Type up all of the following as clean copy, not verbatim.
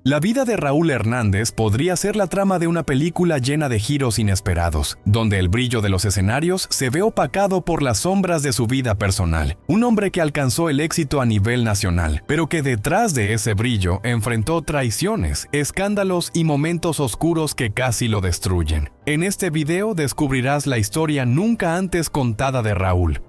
La vida de Raúl Hernández podría ser la trama de una película llena de giros inesperados, donde el brillo de los escenarios se ve opacado por las sombras de su vida personal. Un hombre que alcanzó el éxito a nivel nacional, pero que detrás de ese brillo enfrentó traiciones, escándalos y momentos oscuros que casi lo destruyen. En este video descubrirás la historia nunca antes contada de Raúl,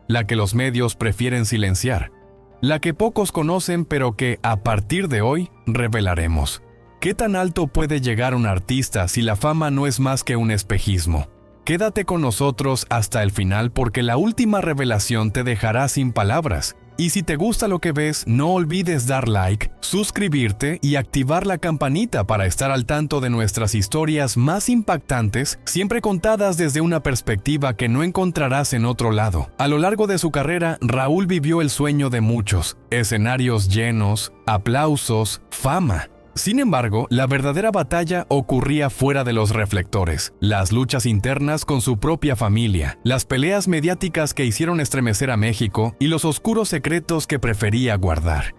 la que los medios prefieren silenciar, la que pocos conocen pero que, a partir de hoy, revelaremos. ¿Qué tan alto puede llegar un artista si la fama no es más que un espejismo? Quédate con nosotros hasta el final porque la última revelación te dejará sin palabras. Y si te gusta lo que ves, no olvides dar like, suscribirte y activar la campanita para estar al tanto de nuestras historias más impactantes, siempre contadas desde una perspectiva que no encontrarás en otro lado. A lo largo de su carrera, Raúl vivió el sueño de muchos: escenarios llenos, aplausos, fama. Sin embargo, la verdadera batalla ocurría fuera de los reflectores. Las luchas internas con su propia familia, las peleas mediáticas que hicieron estremecer a México y los oscuros secretos que prefería guardar.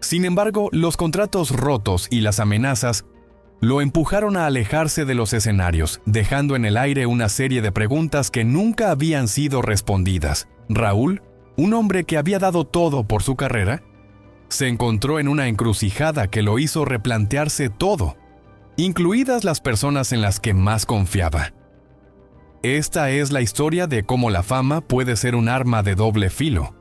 Sin embargo, los contratos rotos y las amenazas lo empujaron a alejarse de los escenarios, dejando en el aire una serie de preguntas que nunca habían sido respondidas. Raúl, un hombre que había dado todo por su carrera, se encontró en una encrucijada que lo hizo replantearse todo, incluidas las personas en las que más confiaba. Esta es la historia de cómo la fama puede ser un arma de doble filo,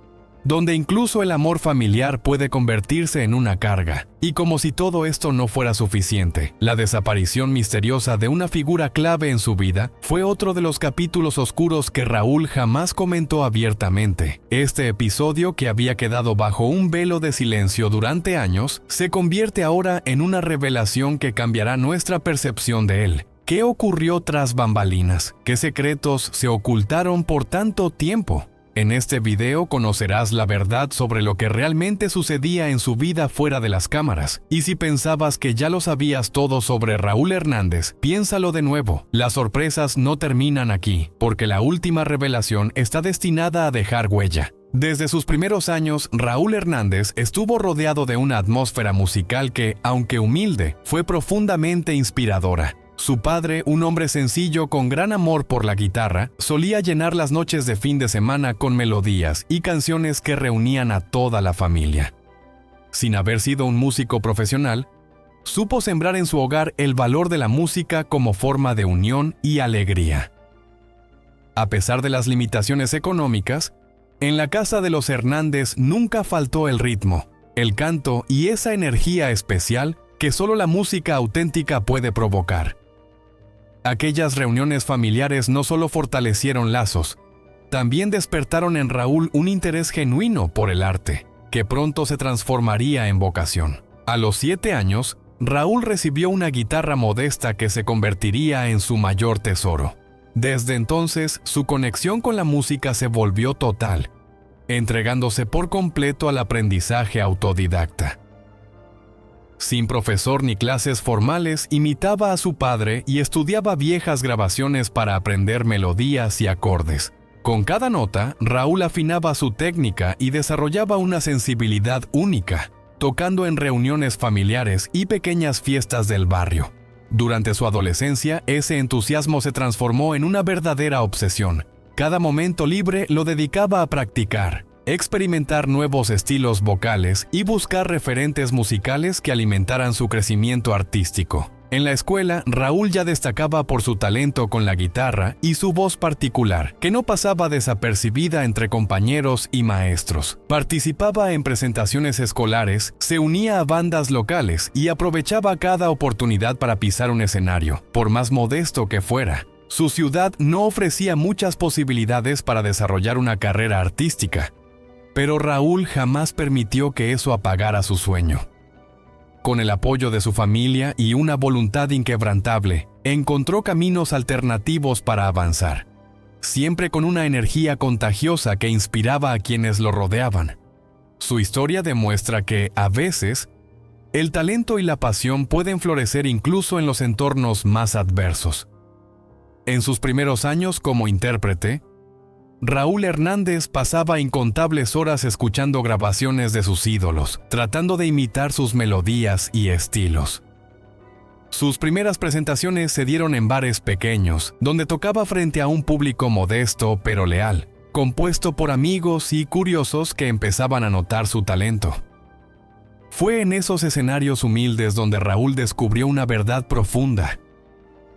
donde incluso el amor familiar puede convertirse en una carga. Y como si todo esto no fuera suficiente, la desaparición misteriosa de una figura clave en su vida fue otro de los capítulos oscuros que Raúl jamás comentó abiertamente. Este episodio, que había quedado bajo un velo de silencio durante años, se convierte ahora en una revelación que cambiará nuestra percepción de él. ¿Qué ocurrió tras bambalinas? ¿Qué secretos se ocultaron por tanto tiempo? En este video conocerás la verdad sobre lo que realmente sucedía en su vida fuera de las cámaras. Y si pensabas que ya lo sabías todo sobre Raúl Hernández, piénsalo de nuevo. Las sorpresas no terminan aquí, porque la última revelación está destinada a dejar huella. Desde sus primeros años, Raúl Hernández estuvo rodeado de una atmósfera musical que, aunque humilde, fue profundamente inspiradora. Su padre, un hombre sencillo con gran amor por la guitarra, solía llenar las noches de fin de semana con melodías y canciones que reunían a toda la familia. Sin haber sido un músico profesional, supo sembrar en su hogar el valor de la música como forma de unión y alegría. A pesar de las limitaciones económicas, en la casa de los Hernández nunca faltó el ritmo, el canto y esa energía especial que solo la música auténtica puede provocar. Aquellas reuniones familiares no solo fortalecieron lazos, también despertaron en Raúl un interés genuino por el arte, que pronto se transformaría en vocación. A los 7 años, Raúl recibió una guitarra modesta que se convertiría en su mayor tesoro. Desde entonces, su conexión con la música se volvió total, entregándose por completo al aprendizaje autodidacta. Sin profesor ni clases formales, imitaba a su padre y estudiaba viejas grabaciones para aprender melodías y acordes. Con cada nota, Raúl afinaba su técnica y desarrollaba una sensibilidad única, tocando en reuniones familiares y pequeñas fiestas del barrio. Durante su adolescencia, ese entusiasmo se transformó en una verdadera obsesión. Cada momento libre lo dedicaba a practicar, experimentar nuevos estilos vocales y buscar referentes musicales que alimentaran su crecimiento artístico. En la escuela, Raúl ya destacaba por su talento con la guitarra y su voz particular, que no pasaba desapercibida entre compañeros y maestros. Participaba en presentaciones escolares, se unía a bandas locales y aprovechaba cada oportunidad para pisar un escenario, por más modesto que fuera. Su ciudad no ofrecía muchas posibilidades para desarrollar una carrera artística, pero Raúl jamás permitió que eso apagara su sueño. Con el apoyo de su familia y una voluntad inquebrantable, encontró caminos alternativos para avanzar, siempre con una energía contagiosa que inspiraba a quienes lo rodeaban. Su historia demuestra que, a veces, el talento y la pasión pueden florecer incluso en los entornos más adversos. En sus primeros años como intérprete, Raúl Hernández pasaba incontables horas escuchando grabaciones de sus ídolos, tratando de imitar sus melodías y estilos. Sus primeras presentaciones se dieron en bares pequeños, donde tocaba frente a un público modesto pero leal, compuesto por amigos y curiosos que empezaban a notar su talento. Fue en esos escenarios humildes donde Raúl descubrió una verdad profunda: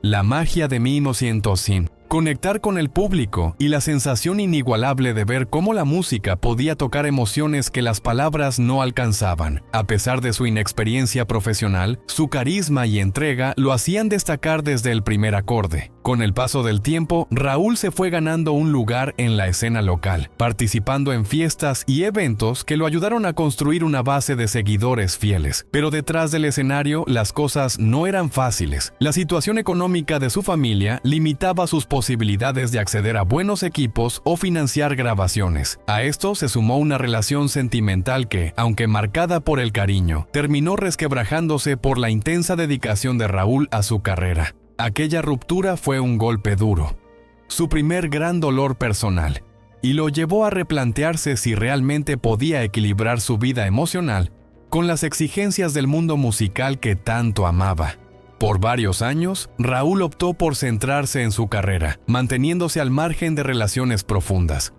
la magia de Mimo 100%. Conectar con el público y la sensación inigualable de ver cómo la música podía tocar emociones que las palabras no alcanzaban. A pesar de su inexperiencia profesional, su carisma y entrega lo hacían destacar desde el primer acorde. Con el paso del tiempo, Raúl se fue ganando un lugar en la escena local, participando en fiestas y eventos que lo ayudaron a construir una base de seguidores fieles. Pero detrás del escenario, las cosas no eran fáciles. La situación económica de su familia limitaba sus posibilidades de acceder a buenos equipos o financiar grabaciones. A esto se sumó una relación sentimental que, aunque marcada por el cariño, terminó resquebrajándose por la intensa dedicación de Raúl a su carrera. Aquella ruptura fue un golpe duro, su primer gran dolor personal, y lo llevó a replantearse si realmente podía equilibrar su vida emocional con las exigencias del mundo musical que tanto amaba. Por varios años, Raúl optó por centrarse en su carrera, manteniéndose al margen de relaciones profundas.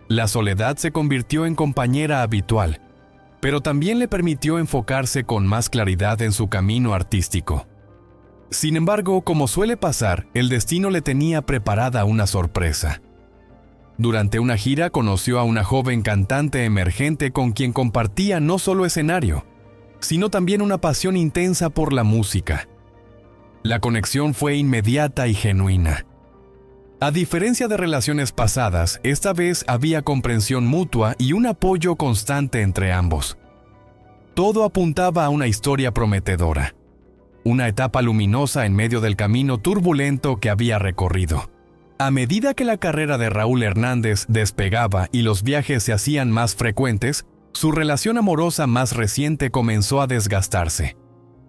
La soledad se convirtió en compañera habitual, pero también le permitió enfocarse con más claridad en su camino artístico. Sin embargo, como suele pasar, el destino le tenía preparada una sorpresa. Durante una gira conoció a una joven cantante emergente con quien compartía no solo escenario, sino también una pasión intensa por la música. La conexión fue inmediata y genuina. A diferencia de relaciones pasadas, esta vez había comprensión mutua y un apoyo constante entre ambos. Todo apuntaba a una historia prometedora. Una etapa luminosa en medio del camino turbulento que había recorrido. A medida que la carrera de Raúl Hernández despegaba y los viajes se hacían más frecuentes, su relación amorosa más reciente comenzó a desgastarse.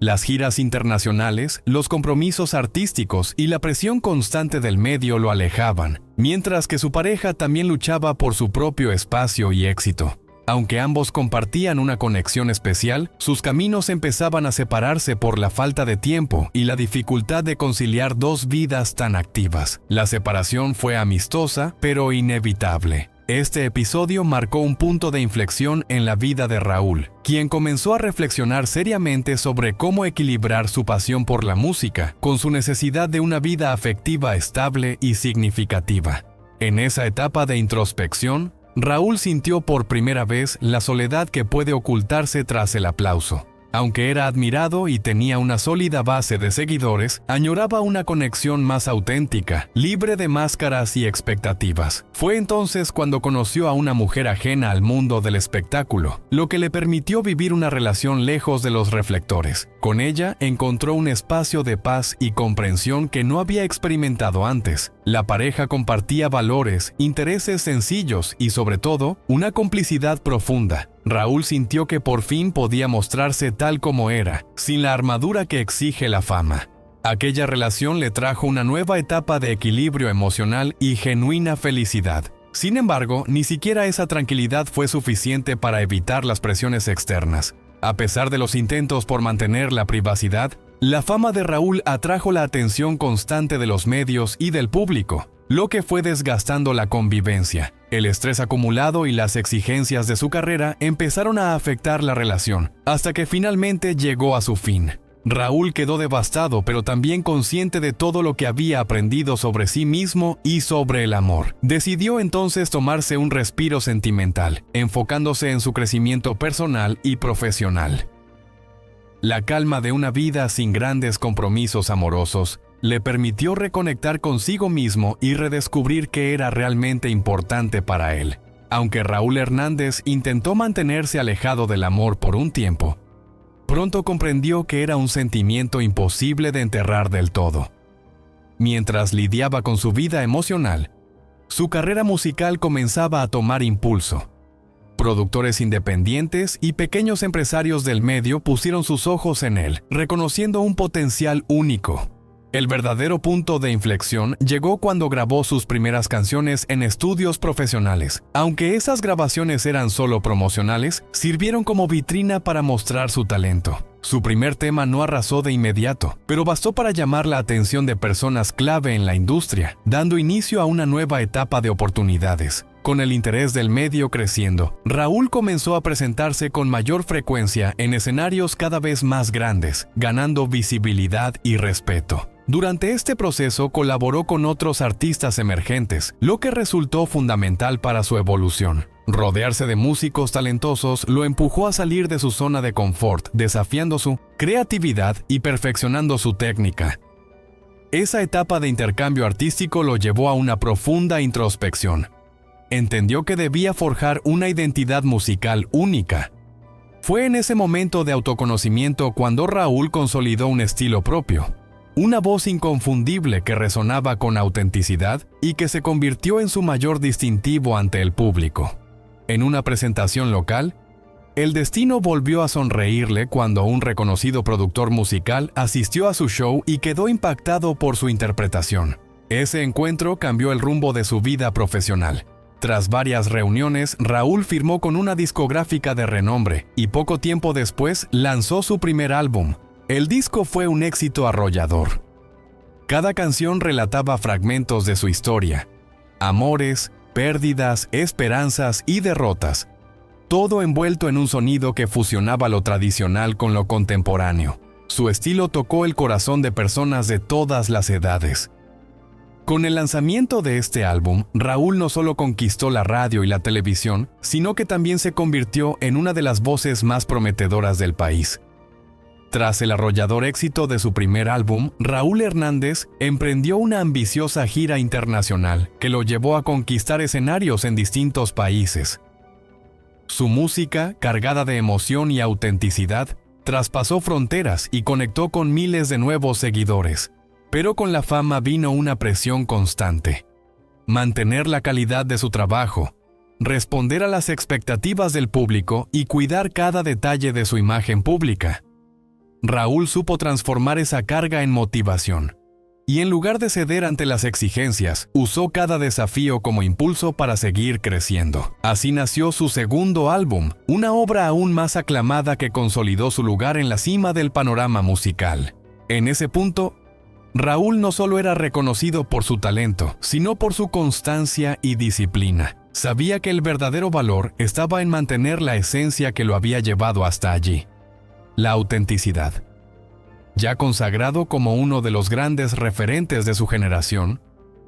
Las giras internacionales, los compromisos artísticos y la presión constante del medio lo alejaban, mientras que su pareja también luchaba por su propio espacio y éxito. Aunque ambos compartían una conexión especial, sus caminos empezaban a separarse por la falta de tiempo y la dificultad de conciliar dos vidas tan activas. La separación fue amistosa, pero inevitable. Este episodio marcó un punto de inflexión en la vida de Raúl, quien comenzó a reflexionar seriamente sobre cómo equilibrar su pasión por la música con su necesidad de una vida afectiva estable y significativa. En esa etapa de introspección, Raúl sintió por primera vez la soledad que puede ocultarse tras el aplauso. Aunque era admirado y tenía una sólida base de seguidores, añoraba una conexión más auténtica, libre de máscaras y expectativas. Fue entonces cuando conoció a una mujer ajena al mundo del espectáculo, lo que le permitió vivir una relación lejos de los reflectores. Con ella encontró un espacio de paz y comprensión que no había experimentado antes. La pareja compartía valores, intereses sencillos y, sobre todo, una complicidad profunda. Raúl sintió que por fin podía mostrarse tal como era, sin la armadura que exige la fama. Aquella relación le trajo una nueva etapa de equilibrio emocional y genuina felicidad. Sin embargo, ni siquiera esa tranquilidad fue suficiente para evitar las presiones externas. A pesar de los intentos por mantener la privacidad, la fama de Raúl atrajo la atención constante de los medios y del público, lo que fue desgastando la convivencia. El estrés acumulado y las exigencias de su carrera empezaron a afectar la relación, hasta que finalmente llegó a su fin. Raúl quedó devastado, pero también consciente de todo lo que había aprendido sobre sí mismo y sobre el amor. Decidió entonces tomarse un respiro sentimental, enfocándose en su crecimiento personal y profesional. La calma de una vida sin grandes compromisos amorosos le permitió reconectar consigo mismo y redescubrir qué era realmente importante para él. Aunque Raúl Hernández intentó mantenerse alejado del amor por un tiempo, pronto comprendió que era un sentimiento imposible de enterrar del todo. Mientras lidiaba con su vida emocional, su carrera musical comenzaba a tomar impulso. Productores independientes y pequeños empresarios del medio pusieron sus ojos en él, reconociendo un potencial único. El verdadero punto de inflexión llegó cuando grabó sus primeras canciones en estudios profesionales. Aunque esas grabaciones eran solo promocionales, sirvieron como vitrina para mostrar su talento. Su primer tema no arrasó de inmediato, pero bastó para llamar la atención de personas clave en la industria, dando inicio a una nueva etapa de oportunidades. Con el interés del medio creciendo, Raúl comenzó a presentarse con mayor frecuencia en escenarios cada vez más grandes, ganando visibilidad y respeto. Durante este proceso colaboró con otros artistas emergentes, lo que resultó fundamental para su evolución. Rodearse de músicos talentosos lo empujó a salir de su zona de confort, desafiando su creatividad y perfeccionando su técnica. Esa etapa de intercambio artístico lo llevó a una profunda introspección. Entendió que debía forjar una identidad musical única. Fue en ese momento de autoconocimiento cuando Raúl consolidó un estilo propio. Una voz inconfundible que resonaba con autenticidad y que se convirtió en su mayor distintivo ante el público. En una presentación local, el destino volvió a sonreírle cuando un reconocido productor musical asistió a su show y quedó impactado por su interpretación. Ese encuentro cambió el rumbo de su vida profesional. Tras varias reuniones, Raúl firmó con una discográfica de renombre y poco tiempo después lanzó su primer álbum. El disco fue un éxito arrollador. Cada canción relataba fragmentos de su historia, amores, pérdidas, esperanzas y derrotas, todo envuelto en un sonido que fusionaba lo tradicional con lo contemporáneo. Su estilo tocó el corazón de personas de todas las edades. Con el lanzamiento de este álbum, Raúl no solo conquistó la radio y la televisión, sino que también se convirtió en una de las voces más prometedoras del país. Tras el arrollador éxito de su primer álbum, Raúl Hernández emprendió una ambiciosa gira internacional que lo llevó a conquistar escenarios en distintos países. Su música, cargada de emoción y autenticidad, traspasó fronteras y conectó con miles de nuevos seguidores. Pero con la fama vino una presión constante. Mantener la calidad de su trabajo, responder a las expectativas del público y cuidar cada detalle de su imagen pública. Raúl supo transformar esa carga en motivación, y en lugar de ceder ante las exigencias, usó cada desafío como impulso para seguir creciendo. Así nació su segundo álbum, una obra aún más aclamada que consolidó su lugar en la cima del panorama musical. En ese punto, Raúl no solo era reconocido por su talento, sino por su constancia y disciplina. Sabía que el verdadero valor estaba en mantener la esencia que lo había llevado hasta allí. La autenticidad. Ya consagrado como uno de los grandes referentes de su generación,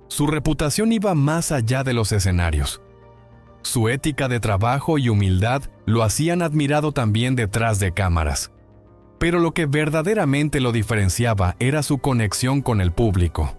su reputación iba más allá de los escenarios. Su ética de trabajo y humildad lo hacían admirado también detrás de cámaras. Pero lo que verdaderamente lo diferenciaba era su conexión con el público.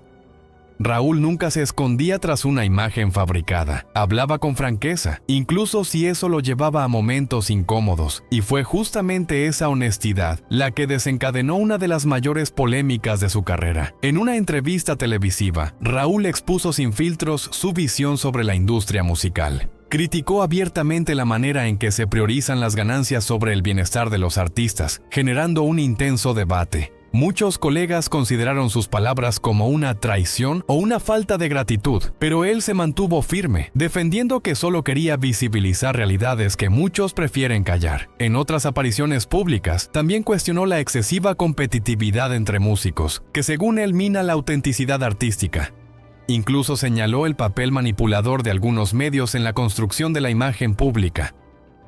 Raúl nunca se escondía tras una imagen fabricada. Hablaba con franqueza, incluso si eso lo llevaba a momentos incómodos. Y fue justamente esa honestidad la que desencadenó una de las mayores polémicas de su carrera. En una entrevista televisiva, Raúl expuso sin filtros su visión sobre la industria musical. Criticó abiertamente la manera en que se priorizan las ganancias sobre el bienestar de los artistas, generando un intenso debate. Muchos colegas consideraron sus palabras como una traición o una falta de gratitud, pero él se mantuvo firme, defendiendo que solo quería visibilizar realidades que muchos prefieren callar. En otras apariciones públicas, también cuestionó la excesiva competitividad entre músicos, que según él mina la autenticidad artística. Incluso señaló el papel manipulador de algunos medios en la construcción de la imagen pública.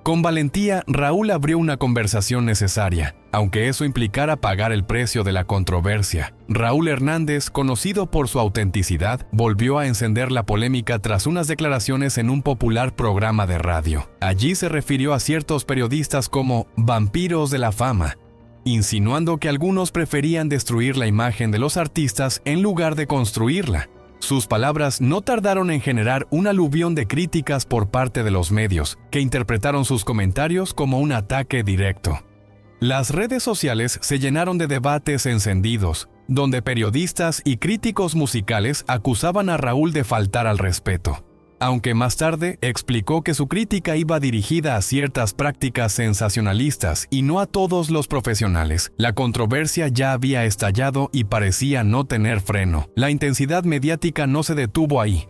Con valentía, Raúl abrió una conversación necesaria, aunque eso implicara pagar el precio de la controversia. Raúl Hernández, conocido por su autenticidad, volvió a encender la polémica tras unas declaraciones en un popular programa de radio. Allí se refirió a ciertos periodistas como vampiros de la fama, insinuando que algunos preferían destruir la imagen de los artistas en lugar de construirla. Sus palabras no tardaron en generar un aluvión de críticas por parte de los medios, que interpretaron sus comentarios como un ataque directo. Las redes sociales se llenaron de debates encendidos, donde periodistas y críticos musicales acusaban a Raúl de faltar al respeto. Aunque más tarde explicó que su crítica iba dirigida a ciertas prácticas sensacionalistas y no a todos los profesionales, la controversia ya había estallado y parecía no tener freno. La intensidad mediática no se detuvo ahí.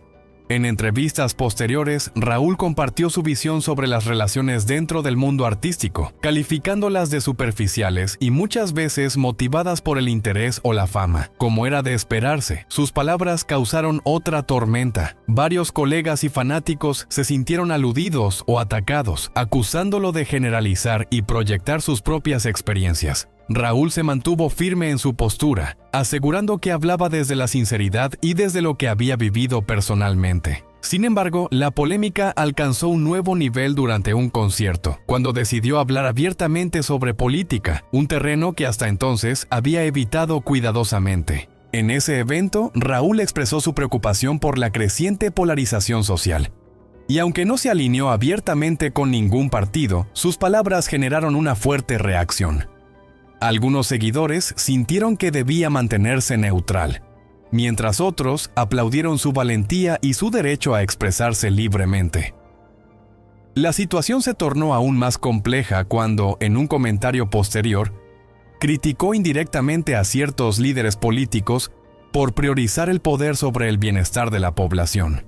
En entrevistas posteriores, Raúl compartió su visión sobre las relaciones dentro del mundo artístico, calificándolas de superficiales y muchas veces motivadas por el interés o la fama. Como era de esperarse, sus palabras causaron otra tormenta. Varios colegas y fanáticos se sintieron aludidos o atacados, acusándolo de generalizar y proyectar sus propias experiencias. Raúl se mantuvo firme en su postura, asegurando que hablaba desde la sinceridad y desde lo que había vivido personalmente. Sin embargo, la polémica alcanzó un nuevo nivel durante un concierto, cuando decidió hablar abiertamente sobre política, un terreno que hasta entonces había evitado cuidadosamente. En ese evento, Raúl expresó su preocupación por la creciente polarización social. Y aunque no se alineó abiertamente con ningún partido, sus palabras generaron una fuerte reacción. Algunos seguidores sintieron que debía mantenerse neutral, mientras otros aplaudieron su valentía y su derecho a expresarse libremente. La situación se tornó aún más compleja cuando, en un comentario posterior, criticó indirectamente a ciertos líderes políticos por priorizar el poder sobre el bienestar de la población.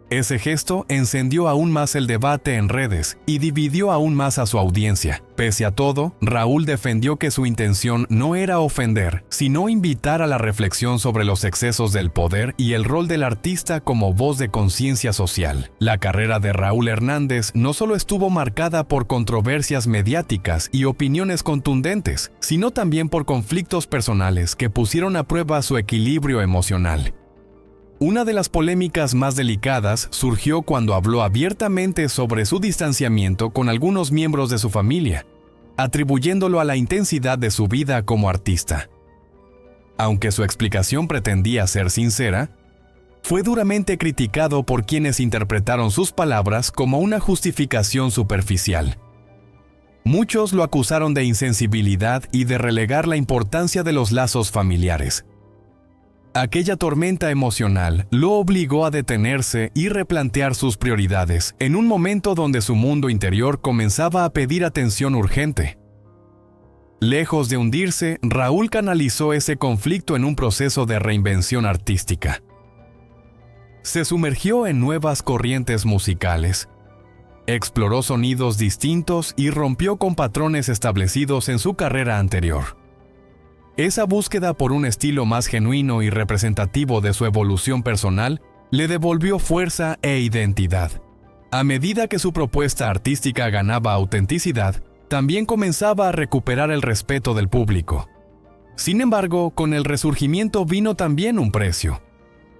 Ese gesto encendió aún más el debate en redes y dividió aún más a su audiencia. Pese a todo, Raúl defendió que su intención no era ofender, sino invitar a la reflexión sobre los excesos del poder y el rol del artista como voz de conciencia social. La carrera de Raúl Hernández no solo estuvo marcada por controversias mediáticas y opiniones contundentes, sino también por conflictos personales que pusieron a prueba su equilibrio emocional. Una de las polémicas más delicadas surgió cuando habló abiertamente sobre su distanciamiento con algunos miembros de su familia, atribuyéndolo a la intensidad de su vida como artista. Aunque su explicación pretendía ser sincera, fue duramente criticado por quienes interpretaron sus palabras como una justificación superficial. Muchos lo acusaron de insensibilidad y de relegar la importancia de los lazos familiares. Aquella tormenta emocional lo obligó a detenerse y replantear sus prioridades, en un momento donde su mundo interior comenzaba a pedir atención urgente. Lejos de hundirse, Raúl canalizó ese conflicto en un proceso de reinvención artística. Se sumergió en nuevas corrientes musicales, exploró sonidos distintos y rompió con patrones establecidos en su carrera anterior. Esa búsqueda por un estilo más genuino y representativo de su evolución personal le devolvió fuerza e identidad. A medida que su propuesta artística ganaba autenticidad, también comenzaba a recuperar el respeto del público. Sin embargo, con el resurgimiento vino también un precio.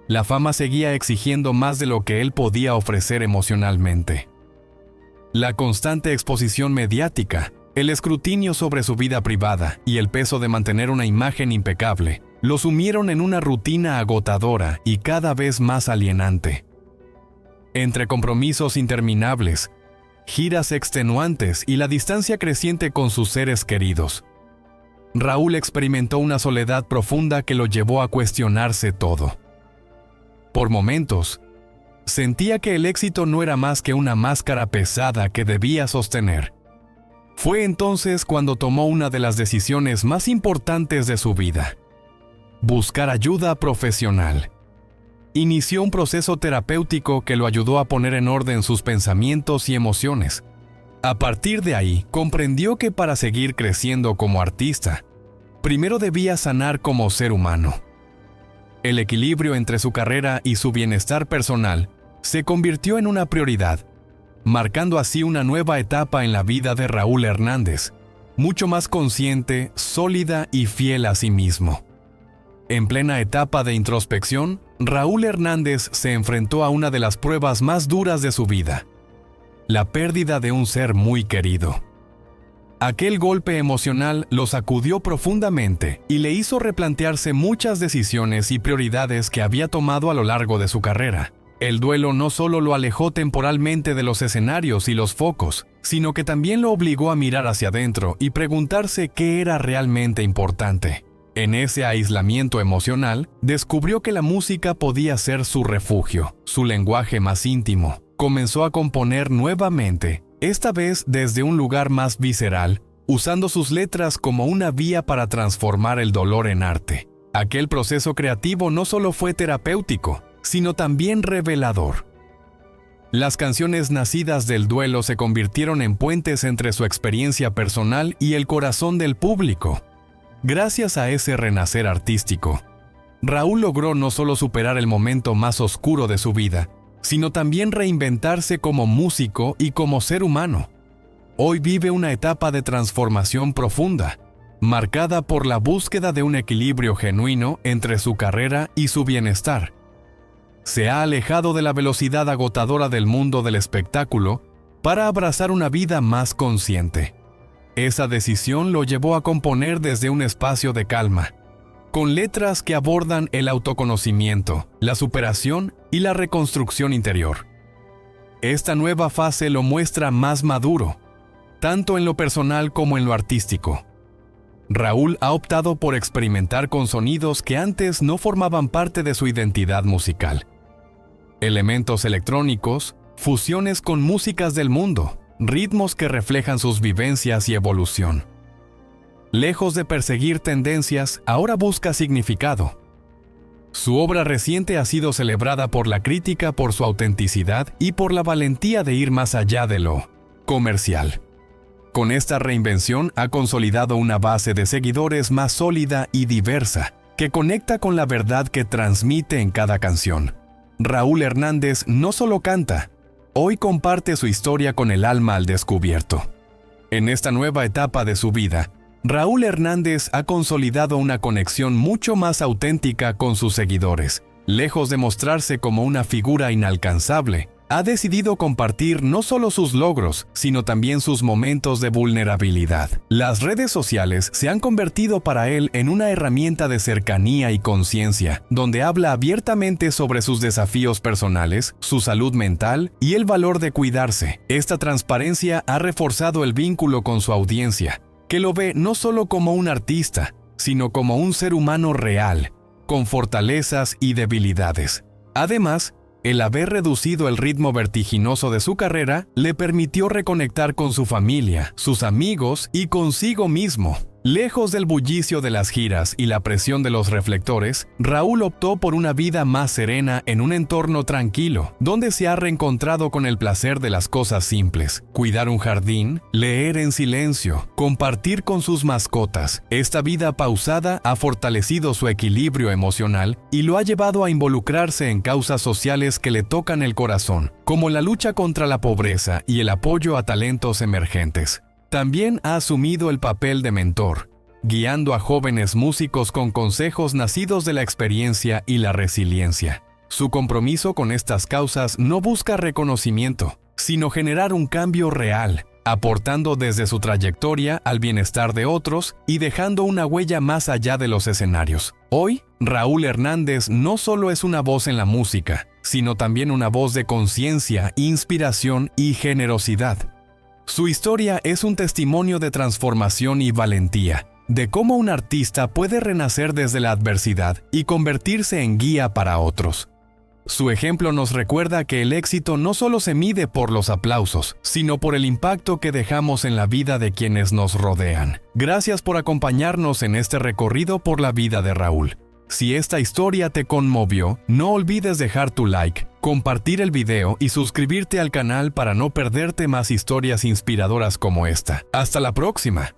La fama seguía exigiendo más de lo que él podía ofrecer emocionalmente. La constante exposición mediática, el escrutinio sobre su vida privada y el peso de mantener una imagen impecable lo sumieron en una rutina agotadora y cada vez más alienante. Entre compromisos interminables, giras extenuantes y la distancia creciente con sus seres queridos, Raúl experimentó una soledad profunda que lo llevó a cuestionarse todo. Por momentos, sentía que el éxito no era más que una máscara pesada que debía sostener. Fue entonces cuando tomó una de las decisiones más importantes de su vida: buscar ayuda profesional. Inició un proceso terapéutico que lo ayudó a poner en orden sus pensamientos y emociones. A partir de ahí, comprendió que para seguir creciendo como artista, primero debía sanar como ser humano. El equilibrio entre su carrera y su bienestar personal se convirtió en una prioridad, marcando así una nueva etapa en la vida de Raúl Hernández, mucho más consciente, sólida y fiel a sí mismo. En plena etapa de introspección, Raúl Hernández se enfrentó a una de las pruebas más duras de su vida: la pérdida de un ser muy querido. Aquel golpe emocional lo sacudió profundamente y le hizo replantearse muchas decisiones y prioridades que había tomado a lo largo de su carrera. El duelo no solo lo alejó temporalmente de los escenarios y los focos, sino que también lo obligó a mirar hacia adentro y preguntarse qué era realmente importante. En ese aislamiento emocional, descubrió que la música podía ser su refugio, su lenguaje más íntimo. Comenzó a componer nuevamente, esta vez desde un lugar más visceral, usando sus letras como una vía para transformar el dolor en arte. Aquel proceso creativo no solo fue terapéutico, sino también revelador. Las canciones nacidas del duelo se convirtieron en puentes entre su experiencia personal y el corazón del público. Gracias a ese renacer artístico, Raúl logró no solo superar el momento más oscuro de su vida, sino también reinventarse como músico y como ser humano. Hoy vive una etapa de transformación profunda, marcada por la búsqueda de un equilibrio genuino entre su carrera y su bienestar. Se ha alejado de la velocidad agotadora del mundo del espectáculo para abrazar una vida más consciente. Esa decisión lo llevó a componer desde un espacio de calma, con letras que abordan el autoconocimiento, la superación y la reconstrucción interior. Esta nueva fase lo muestra más maduro, tanto en lo personal como en lo artístico. Raúl ha optado por experimentar con sonidos que antes no formaban parte de su identidad musical. Elementos electrónicos, fusiones con músicas del mundo, ritmos que reflejan sus vivencias y evolución. Lejos de perseguir tendencias, ahora busca significado. Su obra reciente ha sido celebrada por la crítica por su autenticidad y por la valentía de ir más allá de lo comercial. Con esta reinvención ha consolidado una base de seguidores más sólida y diversa, que conecta con la verdad que transmite en cada canción. Raúl Hernández no solo canta, hoy comparte su historia con el alma al descubierto. En esta nueva etapa de su vida, Raúl Hernández ha consolidado una conexión mucho más auténtica con sus seguidores. Lejos de mostrarse como una figura inalcanzable, ha decidido compartir no solo sus logros, sino también sus momentos de vulnerabilidad. Las redes sociales se han convertido para él en una herramienta de cercanía y conciencia, donde habla abiertamente sobre sus desafíos personales, su salud mental y el valor de cuidarse. Esta transparencia ha reforzado el vínculo con su audiencia, que lo ve no solo como un artista, sino como un ser humano real, con fortalezas y debilidades. Además, el haber reducido el ritmo vertiginoso de su carrera le permitió reconectar con su familia, sus amigos y consigo mismo. Lejos del bullicio de las giras y la presión de los reflectores, Raúl optó por una vida más serena en un entorno tranquilo, donde se ha reencontrado con el placer de las cosas simples: cuidar un jardín, leer en silencio, compartir con sus mascotas. Esta vida pausada ha fortalecido su equilibrio emocional y lo ha llevado a involucrarse en causas sociales que le tocan el corazón, como la lucha contra la pobreza y el apoyo a talentos emergentes. También ha asumido el papel de mentor, guiando a jóvenes músicos con consejos nacidos de la experiencia y la resiliencia. Su compromiso con estas causas no busca reconocimiento, sino generar un cambio real, aportando desde su trayectoria al bienestar de otros y dejando una huella más allá de los escenarios. Hoy, Raúl Hernández no solo es una voz en la música, sino también una voz de conciencia, inspiración y generosidad. Su historia es un testimonio de transformación y valentía, de cómo un artista puede renacer desde la adversidad y convertirse en guía para otros. Su ejemplo nos recuerda que el éxito no solo se mide por los aplausos, sino por el impacto que dejamos en la vida de quienes nos rodean. Gracias por acompañarnos en este recorrido por la vida de Raúl. Si esta historia te conmovió, no olvides dejar tu like, compartir el video y suscribirte al canal para no perderte más historias inspiradoras como esta. ¡Hasta la próxima!